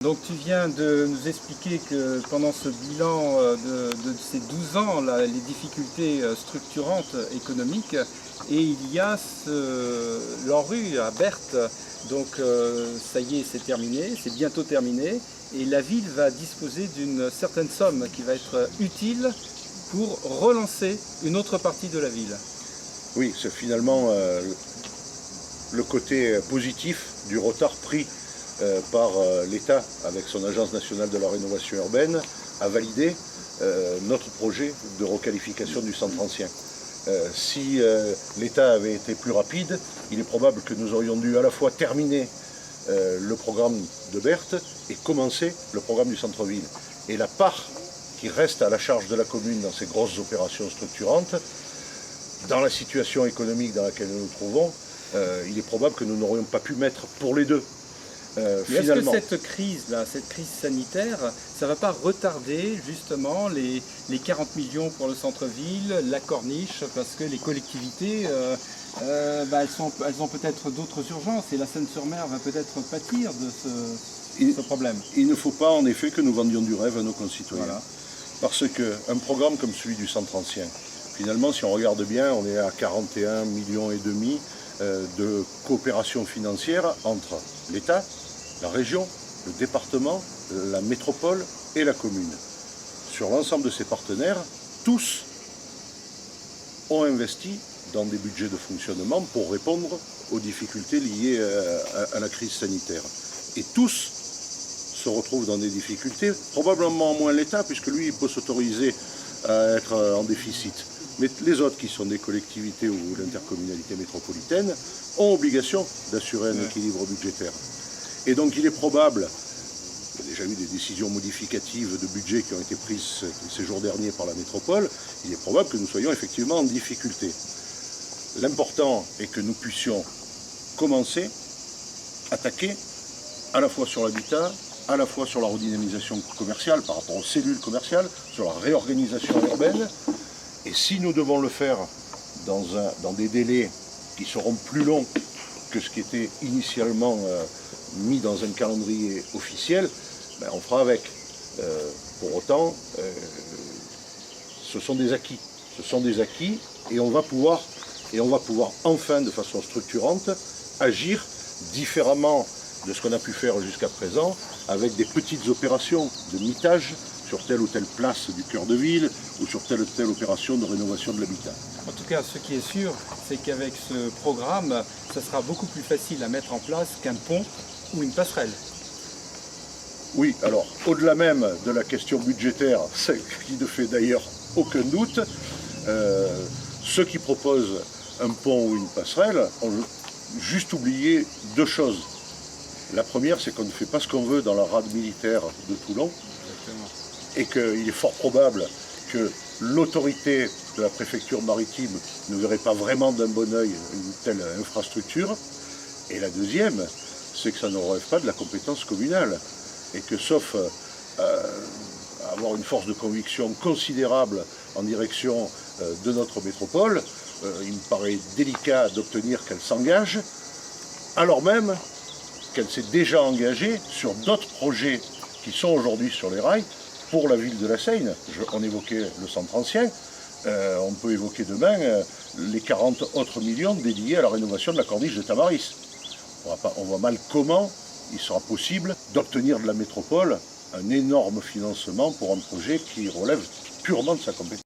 Donc tu viens de nous expliquer que pendant ce bilan de ces 12 ans, là, les difficultés structurantes économiques, et il y a l'ANRU à Berthe, donc ça y est, c'est terminé, c'est bientôt terminé, et la ville va disposer d'une certaine somme qui va être utile pour relancer une autre partie de la ville. Oui, c'est finalement le côté positif du retard pris par l'État avec son Agence nationale de la rénovation urbaine à valider notre projet de requalification du centre ancien. Si l'État avait été plus rapide, il est probable que nous aurions dû à la fois terminer le programme de Berthe et commencer le programme du centre-ville. Et la part qui reste à la charge de la commune dans ces grosses opérations structurantes, dans la situation économique dans laquelle nous nous trouvons, il est probable que nous n'aurions pas pu mettre pour les deux. Mais est-ce que cette crise-là, cette crise sanitaire, ça ne va pas retarder justement les 40 millions pour le centre-ville, la corniche, parce que les collectivités, elles ont peut-être d'autres urgences et la Seine-sur-Mer va peut-être pâtir de ce problème. Il ne faut pas en effet que nous vendions du rêve à nos concitoyens. Voilà. Parce qu'un programme comme celui du centre ancien, finalement, si on regarde bien, on est à 41,5 millions de coopération financière entre l'État, la région, le département, la métropole et la commune. Sur l'ensemble de ces partenaires, tous ont investi dans des budgets de fonctionnement pour répondre aux difficultés liées à la crise sanitaire. Et tous se retrouvent dans des difficultés, probablement moins l'État, puisque lui, il peut s'autoriser à être en déficit. Mais les autres, qui sont des collectivités ou l'intercommunalité métropolitaine, ont obligation d'assurer un équilibre budgétaire. Et donc il est probable, il y a déjà eu des décisions modificatives de budget qui ont été prises ces jours derniers par la métropole, il est probable que nous soyons effectivement en difficulté. L'important est que nous puissions commencer, attaquer, à la fois sur l'habitat, à la fois sur la redynamisation commerciale par rapport aux cellules commerciales, sur la réorganisation urbaine. Et si nous devons le faire dans des délais qui seront plus longs que ce qui était initialement mis dans un calendrier officiel, ben on fera avec. Pour autant, ce sont des acquis. Ce sont des acquis et on va pouvoir enfin, de façon structurante, agir différemment de ce qu'on a pu faire jusqu'à présent, avec des petites opérations de mitage sur telle ou telle place du cœur de ville ou sur telle ou telle opération de rénovation de l'habitat. En tout cas, ce qui est sûr, c'est qu'avec ce programme, ça sera beaucoup plus facile à mettre en place qu'un pont ou une passerelle. Oui, alors, au-delà même de la question budgétaire, qui ne fait d'ailleurs aucun doute, ceux qui proposent un pont ou une passerelle ont juste oublié deux choses. La première, c'est qu'on ne fait pas ce qu'on veut dans la rade militaire de Toulon. Exactement. Et qu'il est fort probable que l'autorité de la préfecture maritime ne verrait pas vraiment d'un bon œil une telle infrastructure. Et la deuxième, c'est que ça ne relève pas de la compétence communale. Et que sauf avoir une force de conviction considérable en direction de notre métropole, il me paraît délicat d'obtenir qu'elle s'engage, alors même qu'elle s'est déjà engagée sur d'autres projets qui sont aujourd'hui sur les rails pour la ville de la Seine. On évoquait le centre ancien, on peut évoquer demain les 40 autres millions dédiés à la rénovation de la corniche de Tamaris. On voit mal comment il sera possible d'obtenir de la métropole un énorme financement pour un projet qui relève purement de sa compétence.